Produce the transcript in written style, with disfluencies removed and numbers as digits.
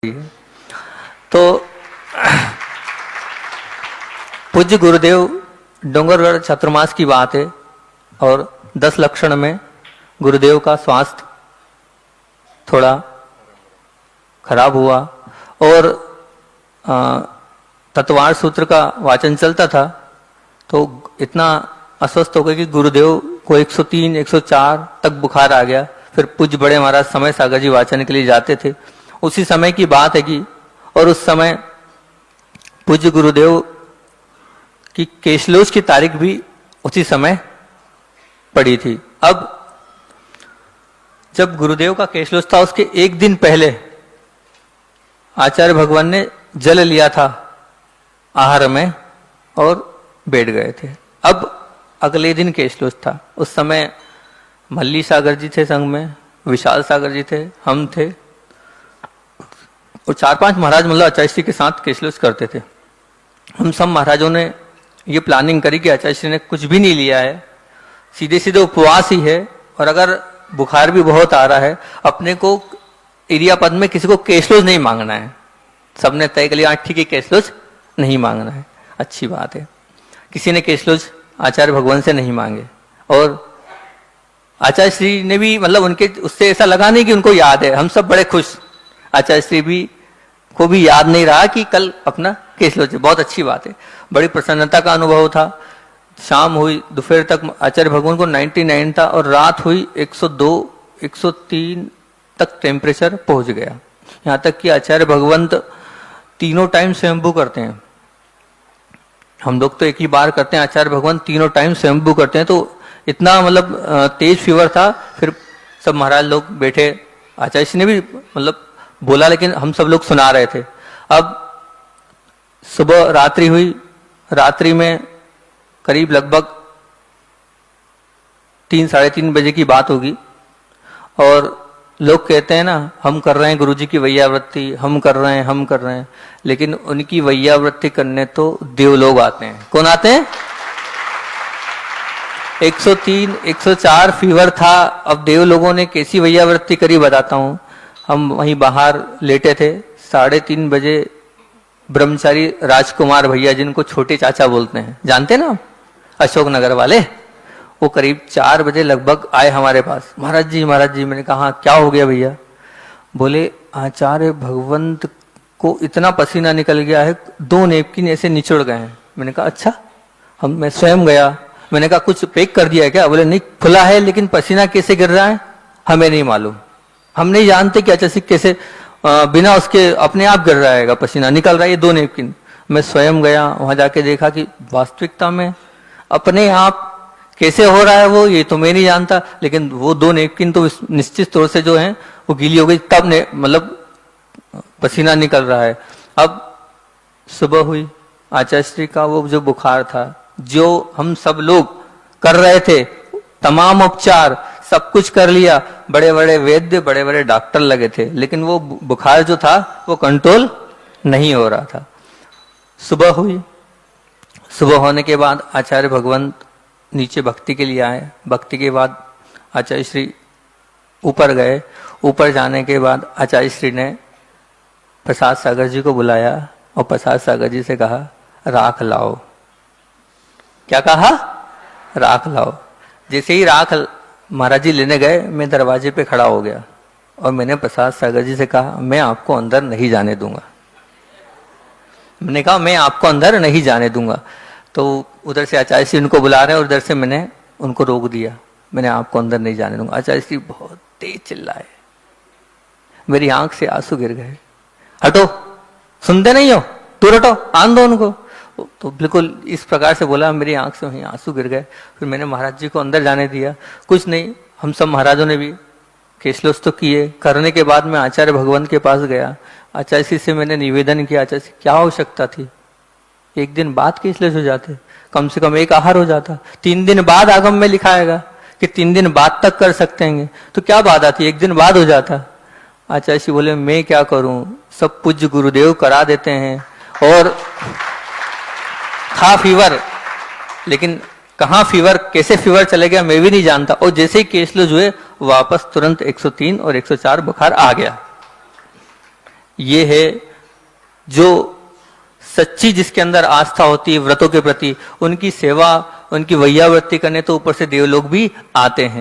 तो पूज्य गुरुदेव डोंगरगढ़ चातुर्मास की बात है और 10 लक्षण में गुरुदेव का स्वास्थ्य थोड़ा खराब हुआ और तत्वार सूत्र का वाचन चलता था तो इतना अस्वस्थ हो गए कि गुरुदेव को 103, 104 तक बुखार आ गया। फिर पूज्य बड़े महाराज समय सागर जी वाचन के लिए जाते थे। उसी समय की बात है कि और उस समय पूज्य गुरुदेव की केशलोच की तारीख भी उसी समय पड़ी थी। अब जब गुरुदेव का केशलोच था उसके एक दिन पहले आचार्य भगवान ने जल लिया था आहार में और बैठ गए थे। अब अगले दिन केशलोच था। उस समय मल्ली सागर जी थे संघ में, विशाल सागर जी थे, हम थे और 4-5 महाराज मतलब आचार्य श्री के साथ केशलोच करते थे। हम सब महाराजों ने ये प्लानिंग करी कि आचार्य श्री ने कुछ भी नहीं लिया है, सीधे सीधे उपवास ही है और अगर बुखार भी बहुत आ रहा है अपने को एरिया पद में किसी को केशलोच नहीं मांगना है। सबने तय कर लिया ठीक है केशलोच नहीं मांगना है, अच्छी बात है। किसी ने केशलोच आचार्य भगवान से नहीं मांगे और आचार्य श्री ने भी मतलब उनके उससे ऐसा लगा नहीं कि उनको याद है। हम सब बड़े खुश, आचार्य श्री भी को भी याद नहीं रहा कि कल अपना केशलोच है, बहुत अच्छी बात है। बड़ी प्रसन्नता का अनुभव था। शाम हुई, दोपहर तक आचार्य भगवान को 99 था और रात हुई 102, 103 तक टेम्परेचर पहुंच गया। यहाँ तक कि आचार्य भगवंत तीनों टाइम स्वयंभू करते हैं। हम लोग तो एक ही बार करते हैं, आचार्य भगवान तीनों टाइम स्वयंभू करते हैं। तो इतना मतलब तेज फीवर था। फिर सब महाराज लोग बैठे, आचार्य श्री ने भी मतलब बोला लेकिन हम सब लोग सुना रहे थे। अब सुबह रात्रि हुई, रात्रि में करीब लगभग 3-3:30 बजे की बात होगी और लोग कहते हैं ना हम कर रहे हैं गुरुजी की वैयावृत्ति, हम कर रहे हैं, लेकिन उनकी वैयावृत्ति करने तो देवलोग आते हैं। कौन आते हैं? 103, 104 फीवर था। अब देव लोगों ने कैसी वैयावृत्ति करी बताता हूं। हम वहीं बाहर लेटे थे, 3:30 बजे ब्रह्मचारी राजकुमार भैया जिनको छोटे चाचा बोलते हैं, जानते ना अशोकनगर वाले, वो करीब 4 बजे लगभग आए हमारे पास। महाराज जी मैंने कहा क्या हो गया भैया? बोले आचार्य भगवंत को इतना पसीना निकल गया है, 2 नेपकिन ऐसे निचुड़ गए हैं। मैंने कहा अच्छा। मैं स्वयं गया, मैंने कहा कुछ पैक कर दिया है क्या? बोले नहीं खुला है लेकिन पसीना कैसे गिर रहा है हमें नहीं मालूम, हम नहीं जानते कि आचार्य कैसे बिना उसके अपने आप गिर रहा है, पसीना निकल रहा है, ये 2 नेपकिन। मैं स्वयं गया, वहां जाके देखा कि वास्तविकता में अपने आप कैसे हो रहा है वो ये तो मैं नहीं जानता, लेकिन वो 2 नेपकिन तो निश्चित तौर से जो है वो गीली हो गई, तब ने मतलब पसीना निकल रहा है। अब सुबह हुई, आचार्य श्री का वो जो बुखार था जो हम सब लोग कर रहे थे, तमाम उपचार सब कुछ कर लिया, बड़े बड़े वैद्य बड़े बड़े डॉक्टर लगे थे, लेकिन वो बुखार जो था वो कंट्रोल नहीं हो रहा था। सुबह हुई, सुबह होने के बाद आचार्य भगवंत नीचे भक्ति के लिए आए। भक्ति के बाद आचार्य श्री ऊपर गए। ऊपर जाने के बाद आचार्य श्री ने प्रसाद सागर जी को बुलाया और प्रसाद सागर जी से कहा राख लाओ। क्या कहा? राख लाओ। जैसे ही राख महाराज जी लेने गए, मैं दरवाजे पे खड़ा हो गया और मैंने प्रसाद सागर जी से कहा मैं आपको अंदर नहीं जाने दूंगा। मैंने कहा मैं आपको अंदर नहीं जाने दूंगा। तो उधर से आचार्य श्री उनको बुला रहे हैं और उधर से मैंने उनको रोक दिया, मैंने आपको अंदर नहीं जाने दूंगा। आचार्य श्री बहुत तेज चिल्लाए, मेरी आंख से आंसू गिर गए। हटो, सुनते नहीं हो, दूर हटो, आन दो उनको। तो बिल्कुल इस प्रकार से बोला, मेरी आंख से वहीं आंसू गिर गए। फिर मैंने महाराज जी को अंदर जाने दिया। कुछ नहीं, हम सब महाराजों ने भी केशलोच तो किए। करने के बाद मैं आचार्य भगवान के पास गया। आचार्य श्री से मैंने निवेदन किया, आचार्य श्री क्या आवश्यकता थी, एक दिन बाद केशलोच हो जाते, कम से कम एक आहार हो जाता। 3 दिन बाद आगम में लिखा आएगा कि 3 दिन बाद तक कर सकते हैं, तो क्या बात आती, एक दिन बाद हो जाता। आचार्य श्री बोले मैं क्या करूं, सब पूज्य गुरुदेव करा देते हैं। और था फीवर, लेकिन कहाँ फीवर कैसे फीवर चले गया मैं भी नहीं जानता। और जैसे ही केशलोच हुए वापस तुरंत 103 और 104 बुखार आ गया। ये है जो सच्ची जिसके अंदर आस्था होती है व्रतों के प्रति, उनकी सेवा, उनकी वैयावृत्ति करने तो ऊपर से देवलोग भी आते हैं।